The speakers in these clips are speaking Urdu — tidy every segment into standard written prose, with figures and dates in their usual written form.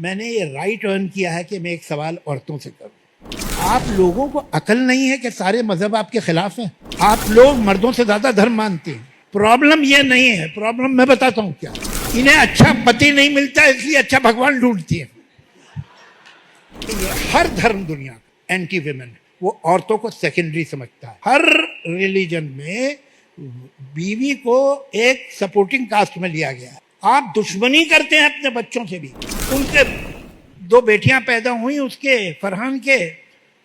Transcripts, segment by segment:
میں نے یہ رائٹ ارن کیا ہے کہ میں ایک سوال عورتوں سے کروں. آپ لوگوں کو عقل نہیں ہے کہ سارے مذہب آپ کے خلاف ہیں. آپ لوگ مردوں سے زیادہ دھرم مانتے ہیں. پرابلم یہ نہیں ہے, پرابلم میں بتاتا ہوں کیا. انہیں اچھا پتی نہیں ملتا اس لیے اچھا بھگوان ڈھونڈتی ہیں. ہر دھرم دنیا کا اینٹی ویمن, وہ عورتوں کو سیکنڈری سمجھتا ہے. ہر ریلیجن میں بیوی کو ایک سپورٹنگ کاسٹ میں لیا گیا ہے. آپ دشمنی کرتے ہیں اپنے بچوں سے بھی. ان کے 2 بیٹیاں پیدا ہوئیں, اس کے فرحان کے,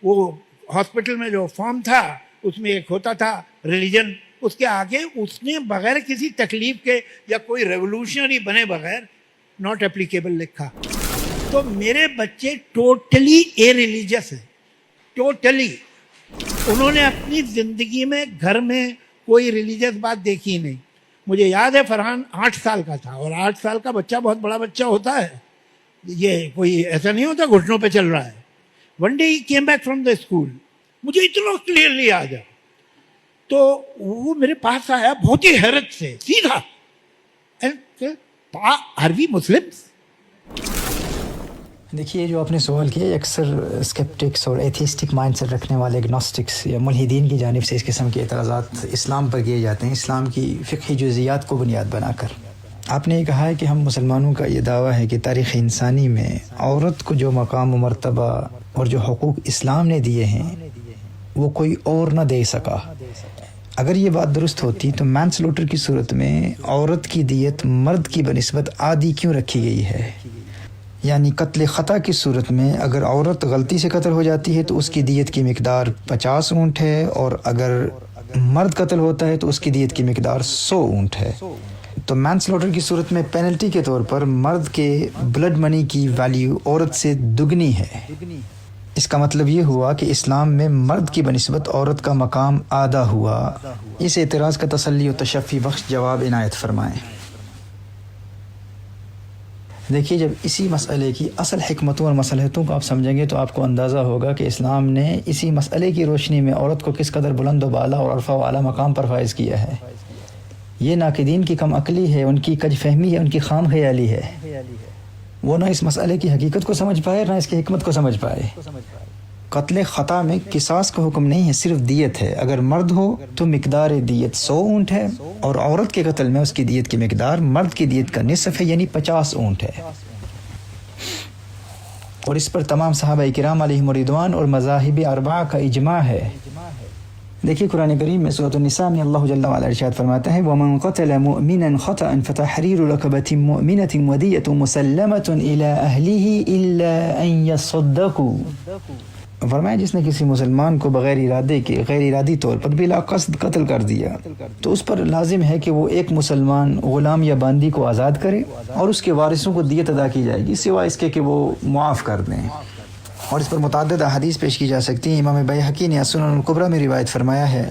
وہ ہاسپٹل میں جو فارم تھا اس میں ایک ہوتا تھا ریلیجن, اس کے آگے اس نے بغیر کسی تکلیف کے یا کوئی ریولوشنری بنے بغیر ناٹ اپلیکیبل لکھا. تو میرے بچے ٹوٹلی اے ریلیجس ہیں, ٹوٹلی. انہوں نے اپنی زندگی میں گھر میں کوئی ریلیجس بات دیکھی نہیں. مجھے یاد ہے فرحان 8 سال کا تھا, اور 8 سال کا بچہ بہت بڑا بچہ ہوتا ہے, یہ کوئی ایسا نہیں ہوتا گھٹنوں پہ چل رہا ہے. One day he came back from the school, مجھے اتنا کلیئرلی یاد ہے. تو وہ میرے پاس آیا بہت ہی حیرت سے, سیدھا, آر وی مسلمس. دیکھیے جو آپ نے سوال کیا, اکثر اسکیپٹکس اور ایتھیسٹک مائنڈ سیٹ رکھنے والے اگنوسٹکس یا ملحدین کی جانب سے اس قسم کے اعتراضات اسلام پر کیے جاتے ہیں, اسلام کی فقہی جزیات کو بنیاد بنا کر. آپ نے یہ کہا ہے کہ ہم مسلمانوں کا یہ دعویٰ ہے کہ تاریخ انسانی میں عورت کو جو مقام و مرتبہ اور جو حقوق اسلام نے دیے ہیں وہ کوئی اور نہ دے سکا. اگر یہ بات درست ہوتی تو مین سلوٹر کی صورت میں عورت کی دیت مرد کی بنسبت آدھی کیوں رکھی گئی ہے؟ یعنی قتل خطا کی صورت میں اگر عورت غلطی سے قتل ہو جاتی ہے تو اس کی دیت کی مقدار 50 اونٹ ہے, اور اگر مرد قتل ہوتا ہے تو اس کی دیت کی مقدار 100 اونٹ ہے. تو مین سلوٹر کی صورت میں پینلٹی کے طور پر مرد کے بلڈ منی کی ویلیو عورت سے دگنی ہے. اس کا مطلب یہ ہوا کہ اسلام میں مرد کی بنسبت عورت کا مقام آدھا ہوا. اس اعتراض کا تسلی و تشفی بخش جواب عنایت فرمائیں. دیکھیے جب اسی مسئلے کی اصل حکمتوں اور مصلحتوں کو آپ سمجھیں گے تو آپ کو اندازہ ہوگا کہ اسلام نے اسی مسئلے کی روشنی میں عورت کو کس قدر بلند و بالا اور عرفہ و اعلیٰ مقام پر فائز کیا ہے. یہ ناقدین کی کم عقلی ہے, ان کی کج فہمی ہے, ان کی خام خیالی ہے. وہ نہ اس مسئلے کی حقیقت کو سمجھ پائے نہ اس کی حکمت کو سمجھ پائے. قتل خطا میں قصاص کا حکم نہیں ہے, صرف دیت ہے. اگر مرد ہو تو مقدار دیت 100 اونٹ ہے, اور عورت کے قتل میں اس کی دیت کی مقدار مرد کی دیت کا نصف ہے, یعنی 50 اونٹ ہے. اور اس پر تمام صحابہ کرام علیہم رضوان اور مذاہب اربعہ کا اجماع ہے. دیکھیے قرآن کریم میں سورۃ النساء میں اللہ جل وعلا ارشاد فرماتا ہے وَمَنْ قَتَلَ مُؤْمِنًا خَطَأً فَتَحْرِيرُ رَقَبَةٍ مُؤْمِنَةٍ وَدِيَةٌ مُسَلَّمَةٌ إِلَىٰ أَهْلِهِ إِلَّا أَن يَصَّدَّقُوا. فرمایا جس نے کسی مسلمان کو بغیر ارادے کے, غیر ارادی طور پر بلا قصد قتل کر دیا تو اس پر لازم ہے کہ وہ ایک مسلمان غلام یا باندی کو آزاد کرے, اور اس کے وارثوں کو دیت ادا کی جائے گی سوائے اس کے کہ وہ معاف کر دیں. اور اس پر متعدد احادیث پیش کی جا سکتی ہیں. امام بیہقی نے السنن الکبریٰ میں روایت فرمایا ہے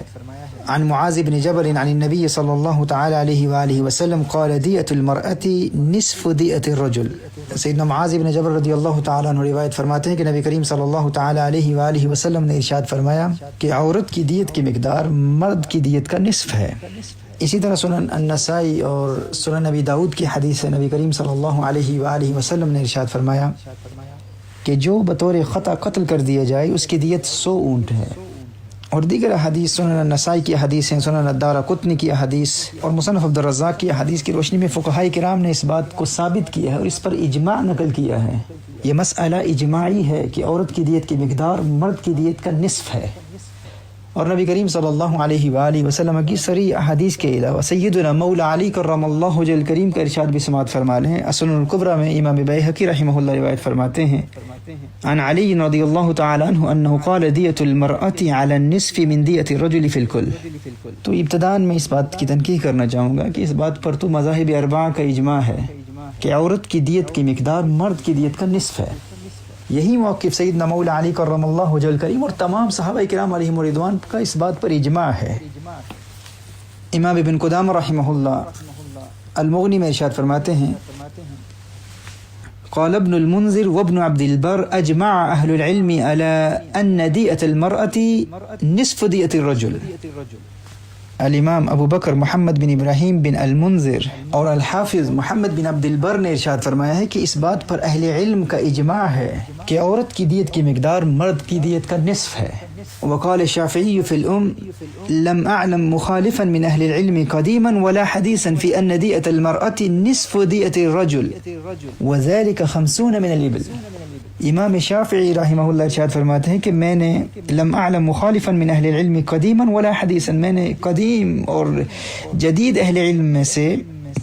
عن معاذ بن جبل عن النبی صلی اللہ تعالی علیہ وآلہ وسلم قال دیت المرأة نصف دیت الرجل. سیدنا معاذ بن جبل رضی اللہ تعالیٰ عنہ روایت فرماتے ہیں کہ نبی کریم صلی اللہ تعالی علیہ وآلہ وسلم نے ارشاد فرمایا کہ عورت کی دیت کی مقدار مرد کی دیت کا نصف ہے. اسی طرح سنن النسائی اور سنن نبی داؤد کی حدیث ہے نبی کریم صلی اللہ علیہ وآلہ وسلم نے ارشاد فرمایا کہ جو بطور خطا قتل کر دیا جائے اس کی دیت 100 اونٹ ہے. اور دیگر احادیث سنن النسائی کی حدیث ہیں, سنن الدارقطنی کی حدیث اور مصنف عبد الرزاق کی حدیث کی روشنی میں فقہاء کرام نے اس بات کو ثابت کیا ہے اور اس پر اجماع نقل کیا ہے. یہ مسئلہ اجماعی ہے کہ عورت کی دیت کی مقدار مرد کی دیت کا نصف ہے. اور نبی کریم صلی اللہ علیہ وآلہ وسلم کی صریح احادیث کے علاوہ سیدنا مولا علی کرم اللہ وجہ الکریم کا ارشاد بھی سماعت فرما لیں. السنن الکبریٰ میں امام بیہقی رحمہ اللہ روایت فرماتے ہیں عن علی رضی اللہ تعالی عنہ انہ قال دیت المرأة علی النصف من دیت الرجل فی الکل. تو ابتداءً میں اس بات کی تنقیح کرنا چاہوں گا کہ اس بات پر تو مذاہب اربعہ کا اجماع ہے کہ عورت کی دیت کی مقدار مرد کی دیت کا نصف ہے. یہی موقف سیدنا مولا علی کرم اللہ وجہ الکریم اور تمام صحابہ کرام علیہم رضوان کا اس بات پر اجماع ہے. امام ابن قدامہ رحمہ اللہ المغنی میں ارشاد فرماتے ہیں قال ابن المنذر وابن عبد البر اجمع اهل العلم على ان دیت المرأة نصف دیت الرجل. الامام ابو بکر محمد بن ابراہیم بن المنذر اور الحافظ محمد بن عبد البر نے ارشاد فرمایا ہے کہ اس بات پر اہل علم کا اجماع ہے کہ عورت کی دیت کی مقدار مرد کی دیت کا نصف ہے. وقال الشافعي في الأم لم أعلم مخالفا من أهل العلم قديما ولا حديثا في أن دية المرأة نصف دية الرجل وذلك 50 من الإبل. امام شافعی رحمہ اللہ ارشاد فرماتے ہیں کہ میں نے لم اعلم مخالفا من اہل العلم قدیما ولا حدیثا، میں نے قدیم اور جدید اہل علم میں سے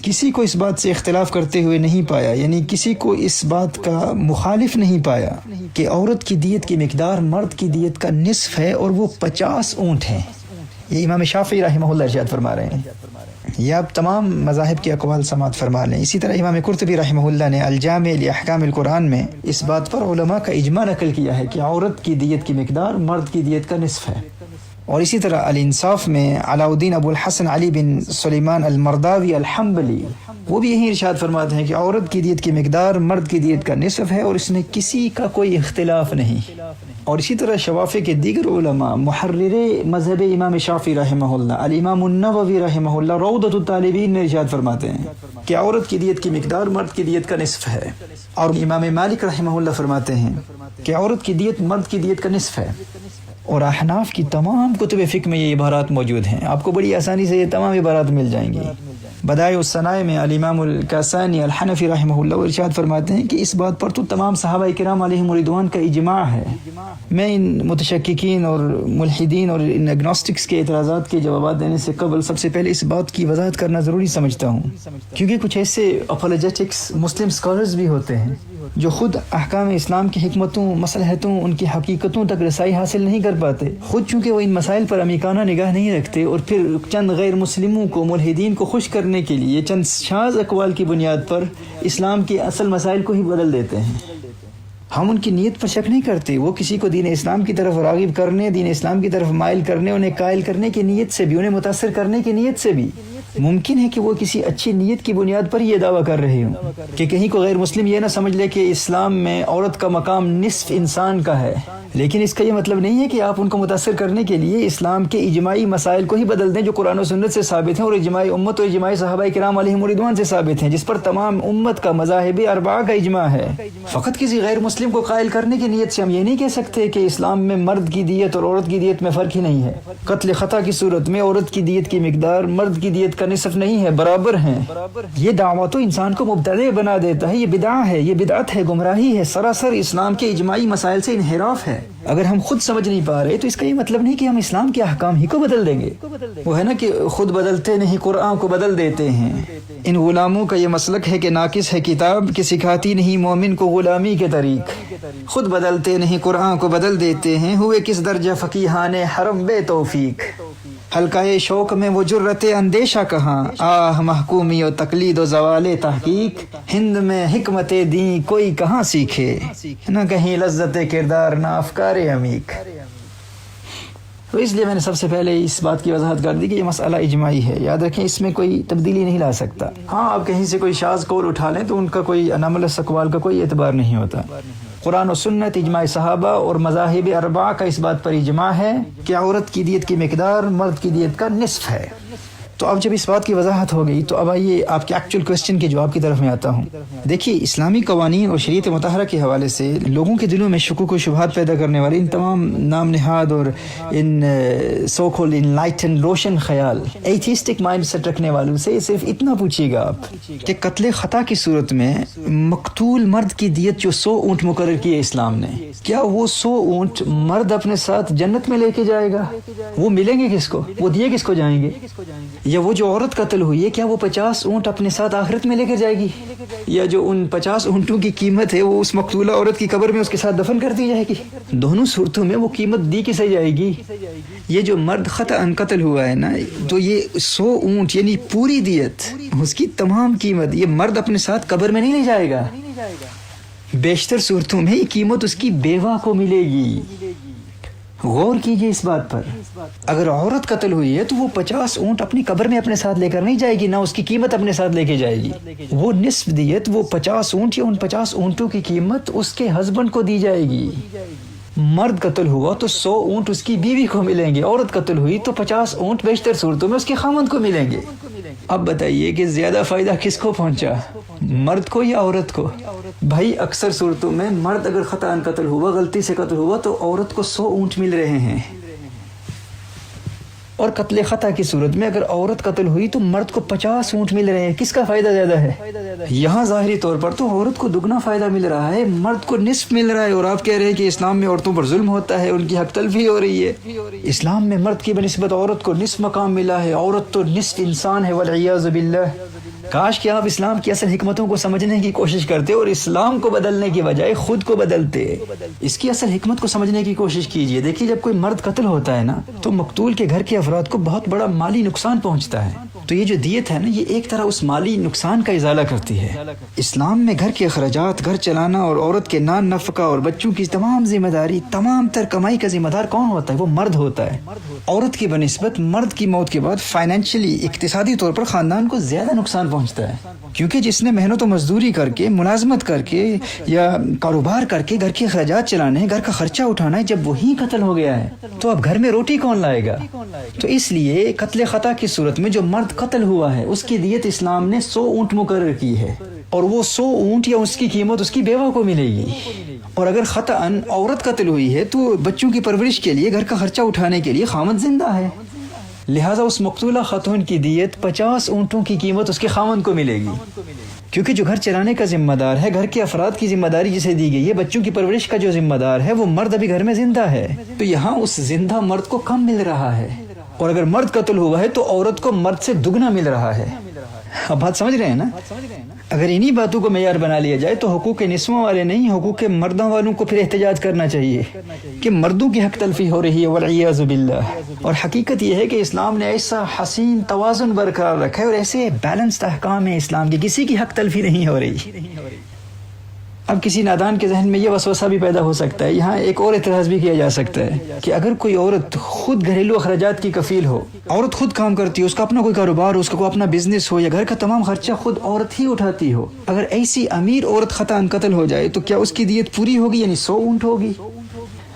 کسی کو اس بات سے اختلاف کرتے ہوئے نہیں پایا، یعنی کسی کو اس بات کا مخالف نہیں پایا کہ عورت کی دیت کی مقدار مرد کی دیت کا نصف ہے اور وہ 50 اونٹ ہیں. یہ امام شافعی رحمہ اللہ ارشاد فرما رہے ہیں. یہ آپ تمام مذاہب کے اقوال سماعت فرما لیں. اسی طرح امام قرطبی رحمہ اللہ نے الجامع لاحکام القرآن میں اس بات پر علماء کا اجماع نقل کیا ہے کہ عورت کی دیت کی مقدار مرد کی دیت کا نصف ہے. اور اسی طرح الانصاف میں علاء الدین ابو الحسن علی بن سلیمان المرداوی الحنبلی وہ بھی یہی ارشاد فرماتے ہیں کہ عورت کی دیت کی مقدار مرد کی دیت کا نصف ہے اور اس میں کسی کا کوئی اختلاف نہیں. اور اسی طرح شوافع کے دیگر علماء محرر مذہب امام شافعی رحمہ اللہ الامام النووی رحمہ اللہ روضۃ الطالبین میں ارشاد فرماتے ہیں کہ عورت کی دیت کی مقدار مرد کی دیت کا نصف ہے. اور امام مالک رحمہ اللہ فرماتے ہیں کہ عورت کی دیت مرد کی دیت کا نصف ہے. اور احناف کی تمام کتب فقہ میں یہ عبارات موجود ہیں، آپ کو بڑی آسانی سے یہ تمام عبارات مل جائیں گی. بدائع الصنائع میں الامام الکاسانی الحنفی رحمہ اللہ ارشاد فرماتے ہیں کہ اس بات پر تو تمام صحابہ کرام علیہم رضوان کا اجماع ہے. میں ان متشککین اور ملحدین اور ان اگنوسٹکس کے اعتراضات کے جوابات دینے سے قبل سب سے پہلے اس بات کی وضاحت کرنا ضروری سمجھتا ہوں، کیونکہ کچھ ایسے اپولوجیٹکس مسلم اسکالرز بھی ہوتے ہیں جو خود احکام اسلام کی حکمتوں، مصلحتوں، ان کی حقیقتوں تک رسائی حاصل نہیں کر پاتے، خود چونکہ وہ ان مسائل پر عمیقانہ نگاہ نہیں رکھتے، اور پھر چند غیر مسلموں کو، ملحدین کو خوش کرنے کے لیے چند شاذ اقوال کی بنیاد پر اسلام کے اصل مسائل کو ہی بدل دیتے ہیں. ہم ان کی نیت پر شک نہیں کرتے، وہ کسی کو دین اسلام کی طرف راغب کرنے، دین اسلام کی طرف مائل کرنے، انہیں قائل کرنے کی نیت سے بھی، انہیں متاثر کرنے کی نیت سے بھی ممکن ہے کہ وہ کسی اچھی نیت کی بنیاد پر یہ دعویٰ کر رہے ہوں کہ کہیں کو غیر مسلم یہ نہ سمجھ لے کہ اسلام میں عورت کا مقام نصف انسان کا ہے. لیکن اس کا یہ مطلب نہیں ہے کہ آپ ان کو متاثر کرنے کے لیے اسلام کے اجماعی مسائل کو ہی بدل دیں جو قرآن و سنت سے ثابت ہیں اور اجماعی امت اور اجماعی صحابہ کرام علیہم رضوان سے ثابت ہیں، جس پر تمام امت کا مذاہب اربعہ کا اجماع ہے. فقط کسی غیر مسلم کو قائل کرنے کی نیت سے ہم یہ نہیں کہہ سکتے کہ اسلام میں مرد کی دیت اور عورت کی دیت میں فرق ہی نہیں ہے. قتل خطا کی صورت میں عورت کی دیت کی مقدار مرد کی دیت کا نصف نہیں ہے، برابر ہیں. یہ دعویٰ تو انسان کو مبتدع بنا دیتا ہے، یہ بدعہ ہے، یہ بدعت ہے، گمراہی ہے، سراسر اسلام کے اجماعی مسائل سے انحراف ہے. اگر ہم خود سمجھ نہیں پا رہے تو اس کا یہ مطلب نہیں کہ ہم اسلام کے احکام ہی کو بدل دیں گے. وہ ہے نا کہ خود بدلتے نہیں قرآن کو بدل دیتے ہیں. ان غلاموں کا یہ مسلک ہے کہ ناقص ہے کتاب کہ سکھاتی نہیں مومن کو غلامی کے طریق. خود بدلتے نہیں قرآن کو بدل دیتے ہیں، ہوئے کس درجہ فقیہان حرم بے توفیق. حلقۂ شوق میں وہ جرت اندیشہ کہاں، آہ محکومی و تقلید و زوال تحقیق. ہند میں حکمت دین کوئی کہاں سیکھے، نہ کہیں لذت کردار نہ افکار عمیق. تو اس لیے میں نے سب سے پہلے اس بات کی وضاحت کر دی کہ یہ مسئلہ اجماعی ہے، یاد رکھیں اس میں کوئی تبدیلی نہیں لا سکتا. ہاں آپ کہیں سے کوئی شاذ قول اٹھا لیں تو ان کا کوئی اناملس اقوال کا کوئی اعتبار نہیں ہوتا. قرآن و سنت، اجماع صحابہ اور مذاہب اربعہ کا اس بات پر اجماع ہے کہ عورت کی دیت کی مقدار مرد کی دیت کا نصف ہے. تو اب جب اس بات کی وضاحت ہو گئی تو اب آئیے آپ کے ایکچوئل کوسچن کے جواب کی طرف میں آتا ہوں. دیکھیے اسلامی قوانین اور شریعت مطہرہ کے حوالے سے لوگوں کے دلوں میں شکوک و شبہات پیدا کرنے والے ان تمام نام نہاد اور ان سو کالڈ انلائٹن روشن خیال ایتھیسٹک مائنڈ سیٹ رکھنے والوں سے صرف اتنا پوچھیے گا آپ کہ قتل خطا کی صورت میں مقتول مرد کی دیت جو 100 اونٹ مقرر کی ہے اسلام نے، کیا وہ 100 اونٹ مرد اپنے ساتھ جنت میں لے کے جائے گا؟ وہ ملیں گے کس کو؟ وہ دیے کس کو جائیں گے؟ یا وہ جو عورت قتل ہوئی ہے کیا وہ 50 اونٹ اپنے ساتھ آخرت میں لے کر جائے گی؟ یا جو ان 50 اونٹوں کی قیمت ہے وہ اس مقتولہ عورت کی قبر میں اس کے ساتھ دفن کر دی جائے گی؟ دونوں صورتوں میں وہ قیمت دی کسے جائے گی؟ یہ جو مرد خطأ قتل ہوا ہے نا، تو یہ 100 اونٹ یعنی پوری دیت، اس کی تمام قیمت یہ مرد اپنے ساتھ قبر میں نہیں لے جائے گا. بیشتر صورتوں میں یہ قیمت اس کی بیوہ کو ملے گی. غور کیجئے اس بات پر. اگر عورت قتل ہوئی ہے تو وہ 50 اونٹ اپنی قبر میں اپنے ساتھ لے کر نہیں جائے گی، نہ اس کی قیمت اپنے ساتھ لے کے جائے گی. وہ نصف دیت، وہ 50 اونٹ یا ان 50 اونٹوں کی قیمت اس کے ہسبینڈ کو دی جائے گی. مرد قتل ہوا تو 100 اونٹ اس کی بیوی کو ملیں گے، عورت قتل ہوئی تو 50 اونٹ بیشتر صورتوں میں اس کے خاوند کو ملیں گے۔ اب بتائیے کہ زیادہ فائدہ کس کو پہنچا، مرد کو یا عورت کو؟ بھائی اکثر صورتوں میں مرد اگر خطأ قتل ہوا، غلطی سے قتل ہوا، تو عورت کو 100 اونٹ مل رہے ہیں، اور قتل خطا کی صورت میں اگر عورت قتل ہوئی تو مرد کو 50 اونٹ مل رہے ہیں۔ کس کا فائدہ زیادہ ہے؟ یہاں ظاہری طور پر تو عورت کو دگنا فائدہ مل رہا ہے، مرد کو نصف مل رہا ہے، اور آپ کہہ رہے ہیں کہ اسلام میں عورتوں پر ظلم ہوتا ہے، ان کی حق تلفی ہو رہی ہے۔ اسلام میں مرد کی بنسبت عورت کو نصف مقام ملا ہے، عورت تو نصف انسان ہے، والعیاذ باللہ۔ کاش کہ آپ اسلام کی اصل حکمتوں کو سمجھنے کی کوشش کرتے اور اسلام کو بدلنے کی بجائے خود کو بدلتے۔ اس کی اصل حکمت کو سمجھنے کی کوشش کیجئے۔ دیکھیے جب کوئی مرد قتل ہوتا ہے نا تو مقتول کے گھر کے افراد کو بہت بڑا مالی نقصان پہنچتا ہے، تو یہ جو دیت ہے نا یہ ایک طرح اس مالی نقصان کا ازالہ کرتی ہے۔ اسلام میں گھر کے اخراجات، گھر چلانا اور عورت کے نان نفقہ اور بچوں کی تمام ذمہ داری، تمام تر کمائی کا ذمہ دار کون ہوتا ہے؟ وہ مرد ہوتا ہے۔ عورت کی بنسبت مرد کی موت کے بعد فائنینشلی، اقتصادی طور پر خاندان کو زیادہ نقصان پہنچتا ہے، کیونکہ جس نے محنت و مزدوری کر کے، ملازمت کر کے یا کاروبار کر کے گھر کے اخراجات چلانے، گھر کا خرچہ اٹھانا ہے، جب وہی قتل ہو گیا ہے تو اب گھر میں روٹی کون لائے گا؟ تو اس لیے قتل خطا کی صورت میں جو مرد قتل ہوا ہے اس کی دیت اسلام نے 100 اونٹ مقرر کی ہے، اور وہ 100 اونٹ یا اس کی قیمت اس کی بیوہ کو ملے گی۔ اور اگر خطأً عورت قتل ہوئی ہے تو بچوں کی پرورش کے لیے، گھر کا خرچہ اٹھانے کے لیے خاوند زندہ ہے، لہٰذا اس مقتولہ خاتون کی دیت 50 اونٹوں کی قیمت اس کے خاوند کو ملے گی، کیونکہ جو گھر چلانے کا ذمہ دار ہے، گھر کے افراد کی ذمہ داری جسے دی گئی ہے، بچوں کی پرورش کا جو ذمہ دار ہے، وہ مرد ابھی گھر میں زندہ ہے، تو یہاں اس زندہ مرد کو کم مل رہا ہے، اور اگر مرد قتل ہوا ہے تو عورت کو مرد سے دگنا مل رہا ہے۔ اب بات سمجھ رہے ہیں نا؟ اگر انہی باتوں کو معیار بنا لیا جائے تو حقوق نسواں والے نہیں، حقوق مردوں والوں کو پھر احتجاج کرنا چاہیے کہ مردوں کی حق تلفی ہو رہی ہے، والعیاذ باللہ۔ اور حقیقت یہ ہے کہ اسلام نے ایسا حسین توازن برقرار رکھا ہے، اور ایسے بیلنسڈ احکام ہیں اسلام کے، کسی کی حق تلفی نہیں ہو رہی۔ اب کسی نادان کے ذہن میں یہ وسوسہ بھی پیدا ہو سکتا ہے، یہاں ایک اور اعتراض بھی کیا جا سکتا ہے کہ اگر کوئی عورت خود گھریلو اخراجات کی کفیل ہو، عورت خود کام کرتی ہے، اس کا اپنا کوئی کاروبار ہو، اس کا کوئی اپنا بزنس ہو، یا گھر کا تمام خرچہ خود عورت ہی اٹھاتی ہو، اگر ایسی امیر عورت خطأً قتل ہو جائے تو کیا اس کی دیت پوری ہوگی، یعنی 100 اونٹ ہوگی؟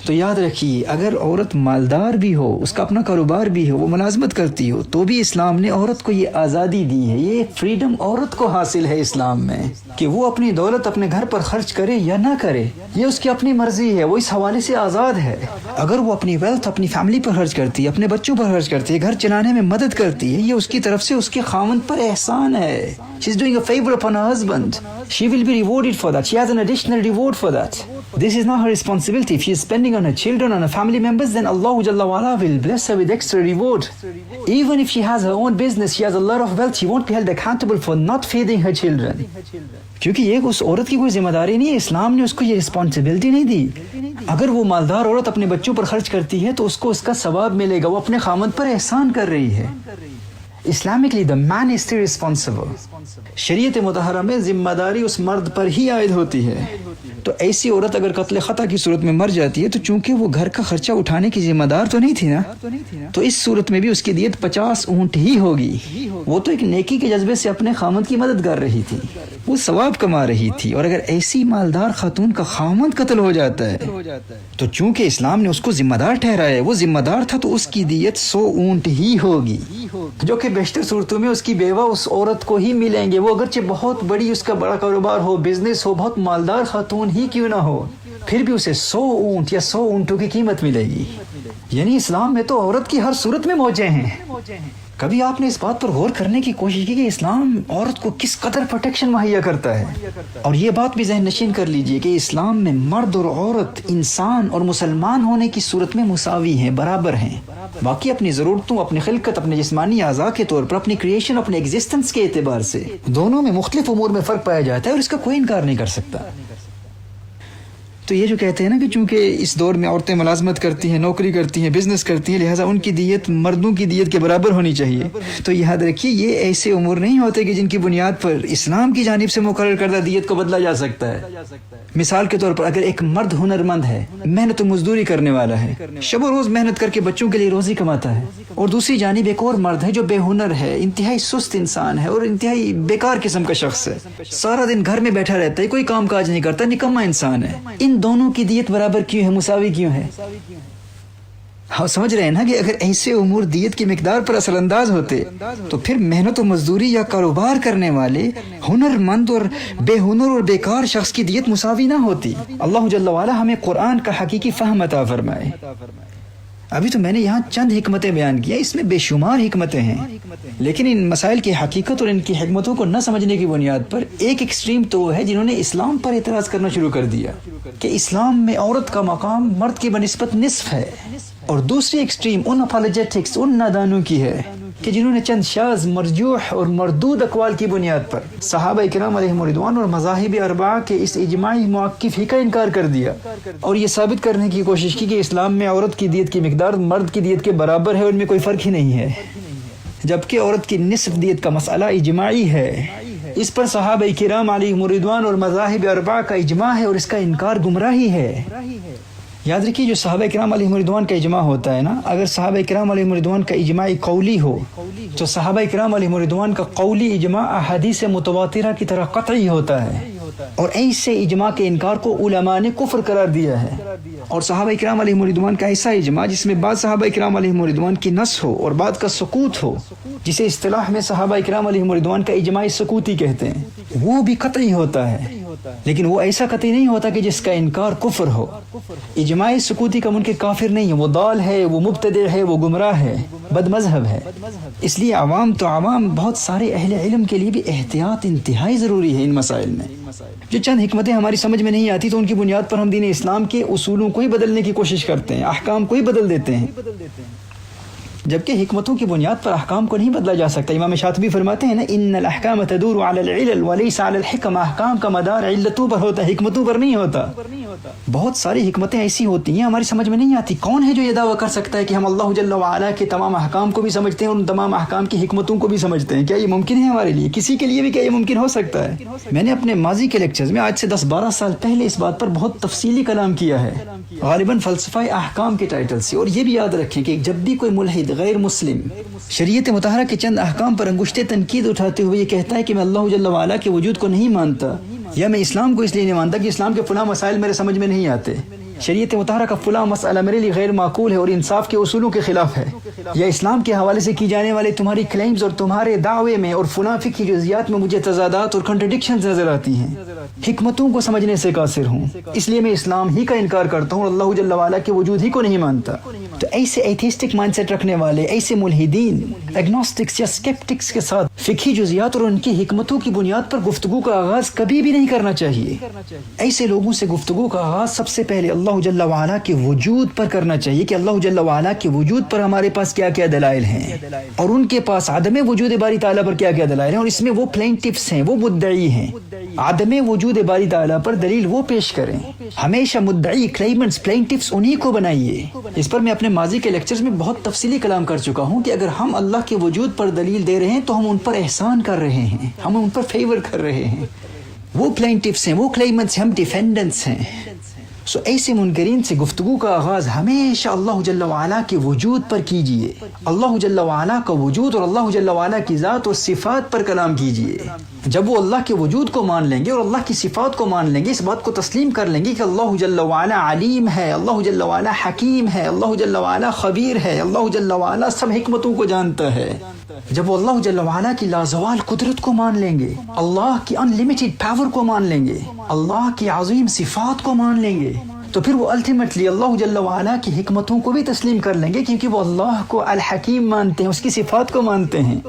تو یاد رکھیے اگر عورت مالدار بھی ہو، اس کا اپنا کاروبار بھی ہو، وہ ملازمت کرتی ہو، تو بھی اسلام نے عورت کو یہ آزادی دی ہے، یہ فریڈم عورت کو حاصل ہے اسلام میں کہ وہ اپنی دولت اپنے گھر پر خرچ کرے یا نہ کرے، یہ اس کی اپنی مرضی ہے، وہ اس حوالے سے آزاد ہے۔ اگر وہ اپنی ویلتھ اپنی فیملی پر خرچ کرتی ہے، اپنے بچوں پر خرچ کرتی ہے، گھر چلانے میں مدد کرتی ہے، یہ اس کی طرف سے اس کے خاوند پر احسان ہے۔ She is doing a favor upon her husband. She will be rewarded for that. She has an additional reward for that. This is not her responsibility. If she is spending on her children, on her family members, then Allah Jalla wa'ala will bless her with extra reward. Even if she has her own business, she has a lot of wealth, she won't be held accountable for not feeding her children. کیونکہ یہ اس عورت کی کوئی ذمہ داری نہیں ہے، اسلام نے اس کو یہ رسپانسبلٹی نہیں دی۔ اگر وہ مالدار عورت اپنے بچوں پر خرچ کرتی ہے تو اس کو اس کا ثواب ملے گا، وہ اپنے خاوند پر احسان کر رہی ہے۔ Islamically, the man is still responsible. شریعت مطہرہ میں ذمہ داری اس مرد پر ہی عائد ہوتی ہے، تو ایسی عورت اگر قتل خطا کی صورت میں مر جاتی ہے تو چونکہ وہ گھر کا خرچہ اٹھانے کی ذمہ دار تو نہیں تھی نا، تو اس صورت میں بھی اس کی دیت 50 اونٹ ہی ہوگی۔ وہ تو ایک نیکی کے جذبے سے اپنے خاوند کی مدد کر رہی تھی، وہ ثواب کما رہی تھی، اور اگر ایسی مالدار خاتون کا خاوند قتل ہو جاتا ہے تو چونکہ اسلام نے اس کو ذمہ دار ٹھہرایا ہے، وہ ذمہ دار تھا، تو اس کی دیت 100 اونٹ ہی ہوگی، جو کہ بیشتر صورتوں میں اس کی بیوہ اس عورت کو ہی ملیں گے، وہ اگرچہ بہت بڑی اس کا بڑا کاروبار ہو، بزنس ہو، بہت مالدار خاتون ہی کیوں نہ ہو، پھر بھی اسے 100 اونٹ یا 100 اونٹوں کی قیمت ملے گی۔ یعنی اسلام میں تو عورت کی ہر صورت میں موجیں ہیں۔ کبھی آپ نے اس بات پر غور کرنے کی کوشش کی کہ اسلام عورت کو کس قدر پروٹیکشن مہیا کرتا ہے؟ اور یہ بات بھی ذہن نشین کر لیجئے کہ اسلام میں مرد اور عورت انسان اور مسلمان ہونے کی صورت میں مساوی ہیں، برابر ہیں۔ باقی اپنی ضرورتوں، اپنی خلقت، اپنے جسمانی اعضاء کے طور پر، اپنی کریشن، اپنے ایگزسٹنس کے اعتبار سے دونوں میں مختلف امور میں فرق پایا جاتا ہے، اور اس کا کوئی انکار نہیں کر سکتا۔ تو یہ جو کہتے ہیں نا کہ چونکہ اس دور میں عورتیں ملازمت کرتی ہیں، نوکری کرتی ہیں، بزنس کرتی ہیں، لہٰذا ان کی دیت مردوں کی دیت کے برابر ہونی چاہیے، تو یاد رکھیے یہ ایسے امور نہیں ہوتے کہ جن کی بنیاد پر اسلام کی جانب سے مقرر کردہ دیت کو بدلا جا سکتا ہے۔ مثال کے طور پر اگر ایک مرد ہنرمند ہے، محنت و مزدوری کرنے والا ہے، شب و روز محنت کر کے بچوں کے لیے روزی کماتا ہے، اور دوسری جانب ایک اور مرد ہے جو بے ہنر ہے، انتہائی سست انسان ہے اور انتہائی بیکار قسم کا شخص ہے، سارا دن گھر میں بیٹھا رہتا ہے، کوئی کام کاج نہیں کرتا، نکما انسان ہے، ان ان دونوں کی دیت برابر کیوں ہے, مساوی کیوں ہے؟ ہاں سمجھ رہے ہیں نا کہ اگر ایسے امور دیت کی مقدار پر اثر انداز ہوتے تو پھر محنت و مزدوری یا کاروبار کرنے والے ہنر مند اور بے ہنر اور بیکار شخص کی دیت مساوی نہ ہوتی. اللہ جل وعلا ہمیں قرآن کا حقیقی فہم عطا فرمائے. ابھی تو میں نے یہاں چند حکمتیں بیان کیا, اس میں بے شمار حکمتیں ہیں, لیکن ان مسائل کی حقیقت اور ان کی حکمتوں کو نہ سمجھنے کی بنیاد پر ایک ایکسٹریم تو وہ ہے جنہوں نے اسلام پر اعتراض کرنا شروع کر دیا کہ اسلام میں عورت کا مقام مرد کی بنسبت نصف ہے, اور دوسری ایکسٹریم ان اپالوجیٹکس, ان نادانوں کی ہے کہ جنہوں نے چند شاذ مرجوح اور مردود اقوال کی بنیاد پر صحابہ کرام علیہم رضوان اور مذاہب اربعہ کے اس اجماعی موقف ہی کا انکار کر دیا, اور یہ ثابت کرنے کی کوشش کی کہ اسلام میں عورت کی دیت کی مقدار مرد کی دیت کے برابر ہے, ان میں کوئی فرق ہی نہیں ہے, جبکہ عورت کی نصف دیت کا مسئلہ اجماعی ہے. اس پر صحابہ کرام علیہم رضوان اور مذاہب اربعہ کا اجماع ہے, اور اس کا انکار گمراہی ہے. یاد رکھیے, جو صحابہ کرام علیہم رضوان کا اجماع ہوتا ہے نا, اگر صحابہ کرام علیہم رضوان کا اجماع قولی ہو تو صحابہ کرام علیہم رضوان کا قولی اجماع احادیث متواترہ کی طرح قطعی ہوتا ہے, اور ایسے اجماع کے انکار کو علماء نے کفر قرار دیا ہے. اور صحابہ کرام علیہم رضوان کا ایسا اجماع جس میں بعض صحابہ کرام علیہم رضوان کی نص ہو اور بعض کا سکوت ہو, جسے اصطلاح میں صحابہ کرام علیہم رضوان کا اجماع سکوتی کہتے ہیں, وہ بھی قطعی ہوتا ہے, لیکن وہ ایسا قطعی نہیں ہوتا کہ جس کا انکار کفر ہو. اجماع سکوتی کا منکر کافر نہیں ہے, وہ ضال ہے, وہ مبتدع ہے, وہ گمراہ ہے, بد مذہب ہے. اس لیے عوام تو عوام, بہت سارے اہل علم کے لیے بھی احتیاط انتہائی ضروری ہے ان مسائل میں. جو چند حکمتیں ہماری سمجھ میں نہیں آتی تو ان کی بنیاد پر ہم دین اسلام کے اصولوں کو ہی بدلنے کی کوشش کرتے ہیں, احکام کو ہی بدل دیتے ہیں, جبکہ حکمتوں کی بنیاد پر احکام کو نہیں بدلا جا سکتا. امام شاطبی فرماتے ہیں نا, ان الاحکام تدور علی العلل وليس علی الحکم, احکام کا مدار علتوں پر ہوتا ہے, حکمتوں پر نہیں ہوتا. بہت ساری حکمتیں ایسی ہوتی ہیں ہماری سمجھ میں نہیں آتی. کون ہے جو یہ دعویٰ کر سکتا ہے کہ ہم اللہ جل وعلا کے تمام احکام کو بھی سمجھتے ہیں اور ان تمام احکام کی حکمتوں کو بھی سمجھتے ہیں؟ کیا یہ ممکن ہے ہمارے لیے؟ کسی کے لیے بھی کیا یہ ممکن ہو سکتا ہے؟ میں نے اپنے ماضی کے لیکچرز میں آج سے 10-12 سال پہلے اس بات پر بہت تفصیلی کلام کیا ہے, غالباً فلسفہ احکام کے ٹائٹل سے. اور یہ بھی یاد رکھیں کہ جب بھی کوئی ملحد غیر مسلم شریعت مطہرہ کے چند احکام پر انگشت تنقید اٹھاتے ہوئے یہ کہتا ہے کہ میں اللہ جل وعلا کے وجود کو نہیں مانتا, یا میں اسلام کو اس لیے نہیں مانتا کہ اسلام کے فلاں مسائل میرے سمجھ میں نہیں آتے, شریعت مطہرہ کا فلاں مسئلہ میرے لیے غیر معقول ہے اور انصاف کے اصولوں کے خلاف ہے, یا اسلام کے حوالے سے کی جانے والے تمہاری کلیمز اور تمہارے دعوے میں اور فلاں فقہی جزیات میں مجھے تضادات اور کنٹرڈکشنز نظر آتی ہیں, حکمتوں کو سمجھنے سے قاصر ہوں, اس لیے میں اسلام ہی کا انکار کرتا ہوں اور اللہ جل وعلا کے وجود ہی کو نہیں مانتا. تو ایسے ایتھیسٹک مائنڈ سیٹ رکھنے والے, ایسے ملحدین, ایگنوسٹکس یا اسکیپٹکس کے ساتھ فقہی جزیات اور ان کی حکمتوں کی بنیاد پر گفتگو کا آغاز کبھی بھی نہیں کرنا چاہیے. ایسے لوگوں سے گفتگو کا آغاز سب سے پہلے اللہ جل وعلا کے وجود پر کرنا چاہیے کہ اللہ جل وعلا کے وجود پر ہمارے پاس کیا کیا دلائل ہیں, اور ان کے پاس عدم وجود باری تعالیٰ پر کیا کیا دلائل ہیں, اور اس میں وہ پلینٹفس ہیں, وہ مدعی ہیں. عدم وجود باری تعالیٰ پر دلیل وہ پیش کریں. ہمیشہ مدعی, کلیمنٹس, پلینٹفس انہی کو بنائیے. اس پر میں اپنے ماضی کے لیکچرز میں بہت تفصیلی کلام کر چکا ہوں کہ اگر ہم اللہ کے وجود پر دلیل دے رہے ہیں تو ہم ان پر احسان کر رہے ہیں, ہم ان پر فیور کر رہے ہیں. وہ پلینٹفس ہیں, وہ کلیمنٹس ہیں, ہم ڈیفینڈنٹس ہیں. سو ایسے منکرین سے گفتگو کا آغاز ہمیشہ اللہ جل وعلا کے وجود پر کیجئے, اللہ جل وعلا کا وجود اور اللہ جل وعلا کی ذات اور صفات پر کلام کیجئے. جب وہ اللہ کے وجود کو مان لیں گے اور اللہ کی صفات کو مان لیں گے, اس بات کو تسلیم کر لیں گے کہ اللہ جل وعلا علیم ہے, اللہ جل وعلا حکیم ہے, اللہ جل وعلا خبیر ہے, اللہ جل وعلا سب حکمتوں کو جانتا ہے. جب وہ اللہ جل وعلا کی لازوال قدرت کو مان لیں گے, اللہ کی ان لمیٹڈ پاور کو مان لیں گے, اللہ کی عظیم صفات کو مان لیں گے, تو پھر وہ الٹیمیٹلی اللہ جل وعلا کی حکمتوں کو بھی تسلیم کر لیں گے, کیونکہ وہ اللہ کو الحکیم مانتے ہیں, اس کی صفات کو مانتے ہیں.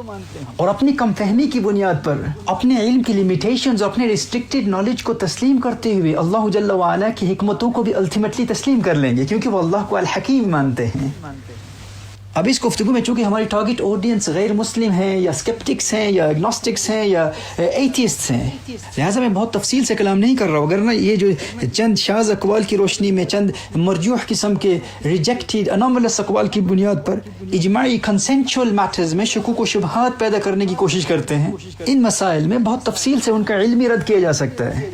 اور اپنی کم فہمی کی بنیاد پر اپنے علم کی لمیٹیشنز, اپنے ریسٹرکٹڈ نالج کو تسلیم کرتے ہوئے اللہ جل وعلا کی حکمتوں کو بھی الٹیمیٹلی تسلیم کر لیں گے, کیونکہ وہ اللہ کو الحکیم مانتے ہیں. اب اس گفتگو میں چونکہ ہماری ٹارگٹ آڈینس غیر مسلم ہیں, یا اسکیپٹکس ہیں, یا ایگنوسٹکس ہیں, یا ایتھیسٹس ہیں, لہٰذا میں بہت تفصیل سے کلام نہیں کر رہا ہوں. اگر یہ جو چند شاذ اقوال کی روشنی میں چند مرجوح قسم کے ریجیکٹڈ انوملس اقوال کی بنیاد پر اجماعی کنسنچول میٹرز میں شکوک و شبہات پیدا کرنے کی کوشش کرتے ہیں, ان مسائل میں بہت تفصیل سے ان کا علمی رد کیا جا سکتا ہے.